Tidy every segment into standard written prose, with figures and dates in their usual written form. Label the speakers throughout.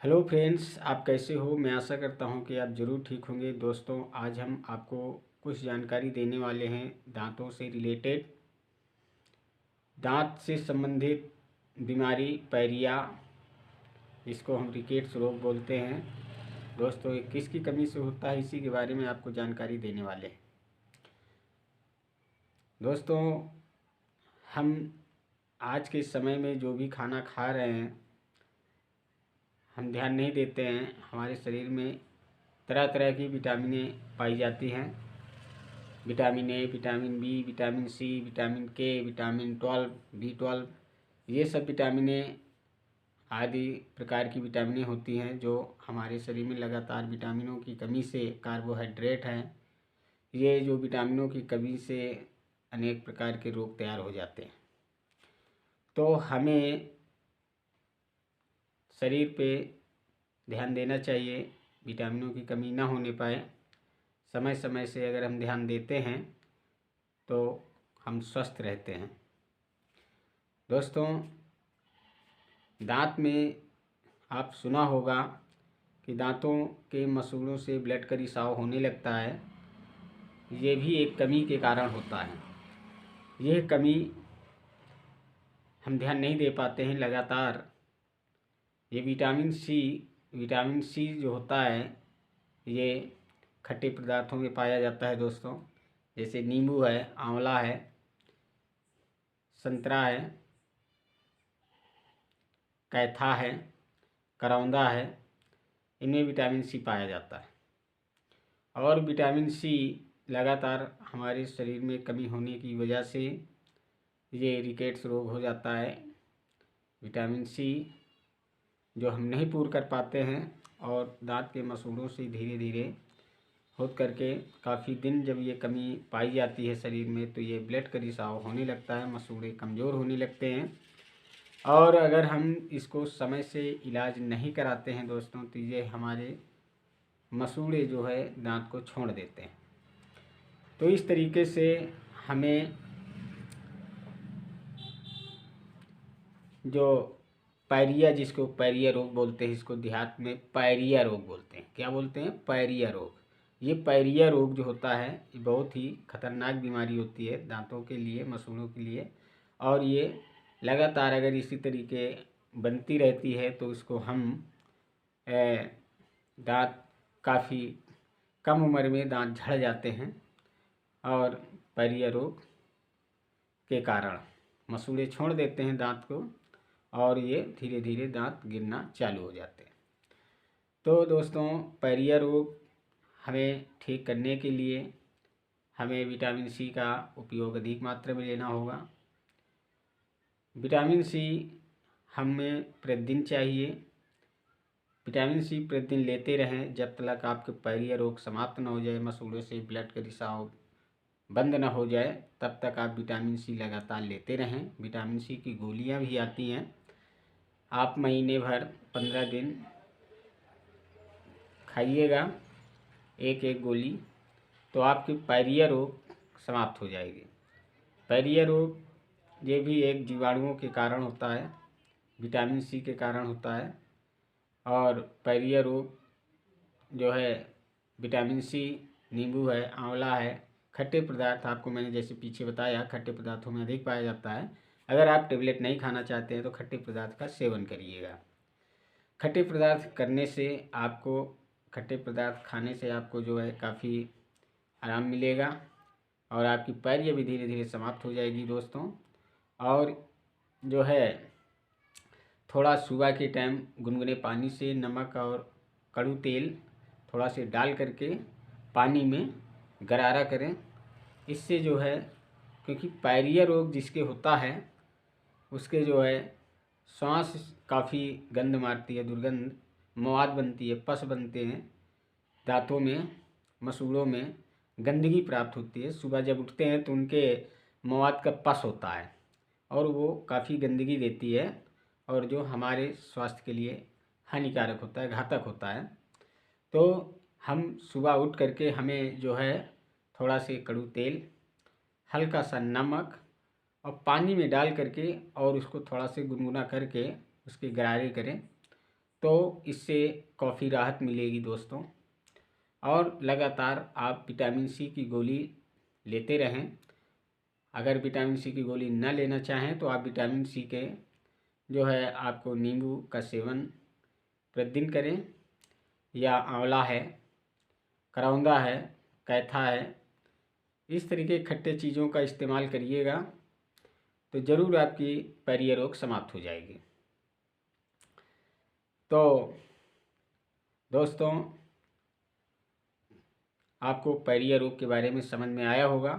Speaker 1: Hello friends, आप कैसे हो। मैं आशा करता हूं कि आप ज़रूर ठीक होंगे। दोस्तों, आज हम आपको कुछ जानकारी देने वाले हैं दांतों से रिलेटेड। दांत से संबंधित बीमारी पायरिया, जिसको हम रिकेट्स रोग बोलते हैं। दोस्तों, ये किसकी कमी से होता है, इसी के बारे में आपको जानकारी देने वाले हैं। दोस्तों, हम आज के समय में जो भी खाना खा रहे हैं, हम ध्यान नहीं देते हैं। हमारे शरीर में तरह तरह की विटामिनें पाई जाती हैं। Vitamin A, vitamin B, vitamin C, vitamin K, vitamin 12, B12, ये सब विटामिनें आदि प्रकार की विटामिनें होती हैं जो हमारे शरीर में लगातार विटामिनों की कमी से, कार्बोहाइड्रेट हैं, ये जो विटामिनों की कमी से अनेक प्रकार के रोग तैयार हो जाते हैं। तो हमें शरीर पे ध्यान देना चाहिए, विटामिनों की कमी ना होने पाए। समय समय से अगर हम ध्यान देते हैं तो हम स्वस्थ रहते हैं। दोस्तों, दांत में आप सुना होगा कि दांतों के मसूड़ों से ब्लड का रिसाव होने लगता है। ये भी एक कमी के कारण होता है। यह कमी हम ध्यान नहीं दे पाते हैं लगातार। ये विटामिन सी जो होता है, ये खट्टे पदार्थों में पाया जाता है दोस्तों। जैसे नींबू है, आंवला है, संतरा है, कैथा है, करौंदा है, इनमें विटामिन सी पाया जाता है। और विटामिन सी लगातार हमारे शरीर में कमी होने की वजह से ये रिकेट्स रोग हो जाता है। विटामिन सी जो हम नहीं पूर्ण कर पाते हैं और दांत के मसूड़ों से धीरे धीरे होत करके काफ़ी दिन जब ये कमी पाई जाती है शरीर में, तो ये ब्लड का रिसाव होने लगता है, मसूड़े कमज़ोर होने लगते हैं। और अगर हम इसको समय से इलाज नहीं कराते हैं दोस्तों, तो ये हमारे मसूड़े जो है दांत को छोड़ देते हैं। तो इस तरीके से हमें जो पायरिया, जिसको पायरिया रोग बोलते हैं, इसको देहात में पायरिया रोग बोलते हैं। क्या बोलते हैं? पायरिया रोग। ये पायरिया रोग जो होता है, ये बहुत ही खतरनाक बीमारी होती है दांतों के लिए, मसूड़ों के लिए। और ये लगातार अगर इसी तरीके बनती रहती है तो इसको हम दांत काफ़ी कम उम्र में दांत झड़ जाते हैं। और पायरिया रोग के कारण मसूड़े छोड़ देते हैं दांत को, और ये धीरे धीरे दांत गिरना चालू हो जाते हैं। तो दोस्तों, पायरिया रोग हमें ठीक करने के लिए हमें विटामिन सी का उपयोग अधिक मात्रा में लेना होगा। विटामिन सी हमें प्रतिदिन चाहिए। विटामिन सी प्रतिदिन लेते रहें जब तक आपके पायरिया रोग समाप्त न हो जाए, मसूड़ों से ब्लड का रिसाव बंद न हो जाए, तब तक आप विटामिन सी लगातार लेते रहें। विटामिन सी की गोलियां भी आती हैं, आप महीने भर 15 दिन खाइएगा एक एक गोली, तो आपकी पायरिया रोग समाप्त हो जाएगी। पायरिया रोग ये भी एक जीवाणुओं के कारण होता है, विटामिन सी के कारण होता है। और पायरिया रोग जो है, विटामिन सी, नींबू है, आंवला है, खट्टे पदार्थ, आपको मैंने जैसे पीछे बताया, खट्टे पदार्थों में अधिक पाया जाता है। अगर आप टेबलेट नहीं खाना चाहते हैं तो खट्टे पदार्थ का सेवन करिएगा। खट्टे पदार्थ करने से आपको, खट्टे पदार्थ खाने से आपको जो है काफ़ी आराम मिलेगा, और आपकी पायरिया भी धीरे धीरे समाप्त हो जाएगी दोस्तों। और जो है, थोड़ा सुबह के टाइम गुनगुने पानी से नमक और कड़ू तेल थोड़ा से डाल करके पानी में गरारा करें। इससे जो है, क्योंकि पायरिया रोग जिसके होता है उसके जो है सांस काफ़ी गंध मारती है, दुर्गंध मवाद बनती है, पस बनते हैं दांतों में, मसूड़ों में गंदगी प्राप्त होती है। सुबह जब उठते हैं तो उनके मवाद का पस होता है, और वो काफ़ी गंदगी देती है, और जो हमारे स्वास्थ्य के लिए हानिकारक होता है, घातक होता है। तो हम सुबह उठ करके हमें जो है थोड़ा से कड़ू तेल, हल्का सा नमक और पानी में डाल करके, और उसको थोड़ा से गुनगुना करके उसके गरारे करें, तो इससे काफ़ी राहत मिलेगी दोस्तों। और लगातार आप विटामिन सी की गोली लेते रहें। अगर विटामिन सी की गोली न लेना चाहें तो आप विटामिन सी के जो है आपको नींबू का सेवन प्रतिदिन करें, या आंवला है, करौंदा है, कैथा है, इस तरीके खट्टे चीज़ों का इस्तेमाल करिएगा तो ज़रूर आपकी पैरिया रोग समाप्त हो जाएगी। तो दोस्तों, आपको पैरिया रोग के बारे में समझ में आया होगा।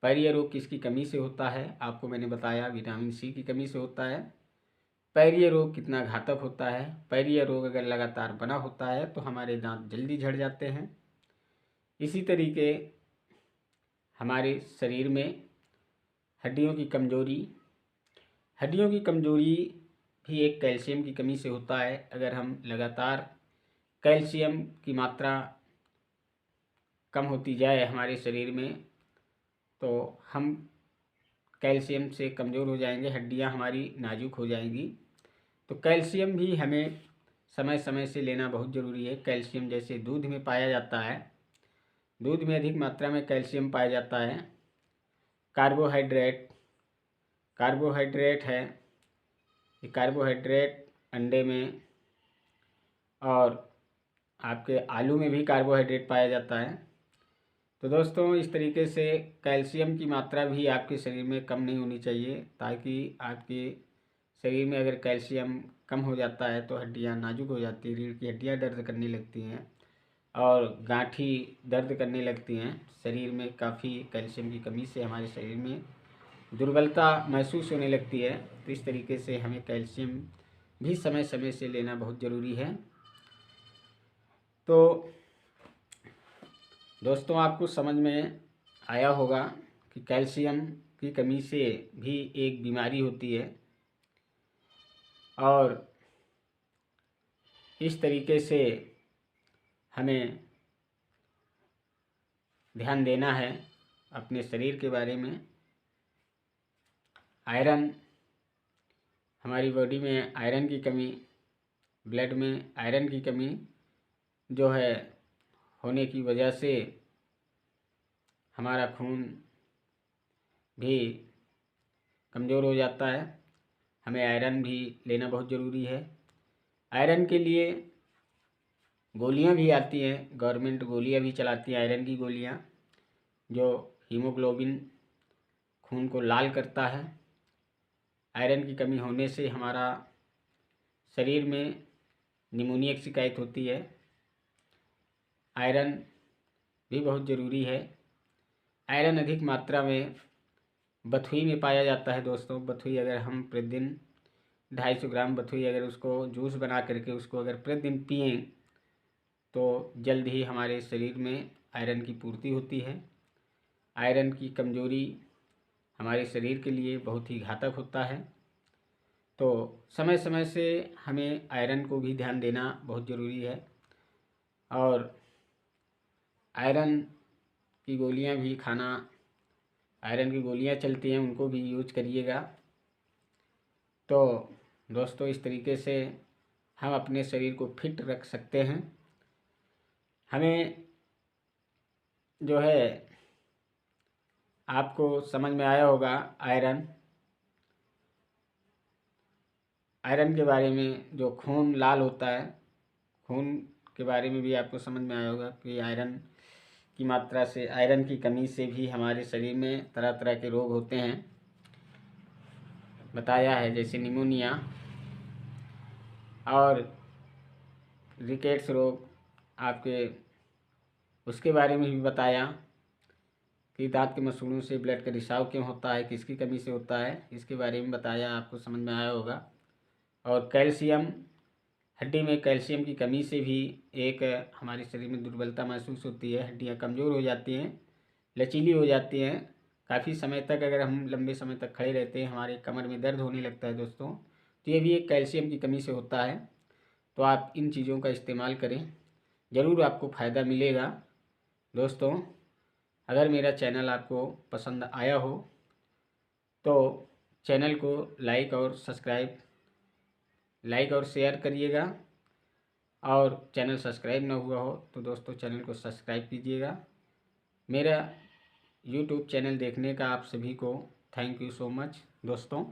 Speaker 1: पैरिया रोग किसकी कमी से होता है, आपको मैंने बताया विटामिन सी की कमी से होता है। पैरिया रोग कितना घातक होता है। पैरिया रोग अगर लगातार बना होता है तो हमारे दांत जल्दी झड़ जाते हैं। इसी तरीके हमारे शरीर में हड्डियों की कमज़ोरी भी एक कैल्शियम की कमी से होता है। अगर हम लगातार कैल्शियम की मात्रा कम होती जाए हमारे शरीर में तो हम कैल्शियम से कमज़ोर हो जाएंगे, हड्डियां हमारी नाजुक हो जाएंगी। तो कैल्शियम भी हमें समय समय से लेना बहुत ज़रूरी है। कैल्शियम जैसे दूध में पाया जाता है, दूध में अधिक मात्रा में कैल्शियम पाया जाता है। कार्बोहाइड्रेट है, ये कार्बोहाइड्रेट अंडे में और आपके आलू में भी कार्बोहाइड्रेट पाया जाता है। तो दोस्तों, इस तरीके से कैल्शियम की मात्रा भी आपके शरीर में कम नहीं होनी चाहिए, ताकि आपके शरीर में अगर कैल्शियम कम हो जाता है तो हड्डियां नाजुक हो जाती हैं, रीढ़ की हड्डियां दर्द करने लगती हैं और गांठी दर्द करने लगती हैं। शरीर में काफ़ी कैल्शियम की कमी से हमारे शरीर में दुर्बलता महसूस होने लगती है। तो इस तरीके से हमें कैल्शियम भी समय समय से लेना बहुत ज़रूरी है। तो दोस्तों, आपको समझ में आया होगा कि कैल्शियम की कमी से भी एक बीमारी होती है और इस तरीके से हमें ध्यान देना है अपने शरीर के बारे में। आयरन, हमारी बॉडी में आयरन की कमी, ब्लड में आयरन की कमी जो है होने की वजह से हमारा खून भी कमज़ोर हो जाता है। हमें आयरन भी लेना बहुत ज़रूरी है। आयरन के लिए गोलियां भी आती हैं, गवर्नमेंट गोलियां भी चलाती है आयरन की गोलियां, जो हीमोग्लोबिन खून को लाल करता है। आयरन की कमी होने से हमारा शरीर में निमोनिया की शिकायत होती है। आयरन भी बहुत ज़रूरी है। आयरन अधिक मात्रा में बथुई में पाया जाता है दोस्तों। बथुई अगर हम प्रतिदिन 250 ग्राम बथुई अगर उसको जूस बना करके उसको अगर प्रतिदिन पिएं तो जल्द ही हमारे शरीर में आयरन की पूर्ति होती है। आयरन की कमज़ोरी हमारे शरीर के लिए बहुत ही घातक होता है। तो समय समय से हमें आयरन को भी ध्यान देना बहुत ज़रूरी है। और आयरन की गोलियां भी खाना, आयरन की गोलियां चलती हैं, उनको भी यूज करिएगा। तो दोस्तों, इस तरीके से हम अपने शरीर को फिट रख सकते हैं। हमें जो है आपको समझ में आया होगा आयरन के बारे में, जो खून लाल होता है, खून के बारे में भी आपको समझ में आया होगा कि आयरन की मात्रा से, आयरन की कमी से भी हमारे शरीर में तरह तरह के रोग होते हैं, बताया है, जैसे निमोनिया और रिकेट्स रोग आपके, उसके बारे में भी बताया कि दांत के मसूड़ों से ब्लड का रिसाव क्यों होता है, किसकी कमी से होता है, इसके बारे में बताया, आपको समझ में आया होगा। और कैल्शियम, हड्डी में कैल्शियम की कमी से भी एक हमारे शरीर में दुर्बलता महसूस होती है, हड्डियां कमज़ोर हो जाती हैं, लचीली हो जाती हैं। काफ़ी समय तक अगर हम लंबे समय तक खड़े रहते हैं हमारे कमर में दर्द होने लगता है दोस्तों, तो ये भी एक कैल्शियम की कमी से होता है। तो आप इन चीज़ों का इस्तेमाल करें, ज़रूर आपको फ़ायदा मिलेगा। दोस्तों, अगर मेरा चैनल आपको पसंद आया हो तो चैनल को लाइक और सब्सक्राइब लाइक और शेयर करिएगा। और चैनल सब्सक्राइब ना हुआ हो तो दोस्तों चैनल को सब्सक्राइब कीजिएगा। मेरा यूट्यूब चैनल देखने का आप सभी को थैंक यू सो मच दोस्तों।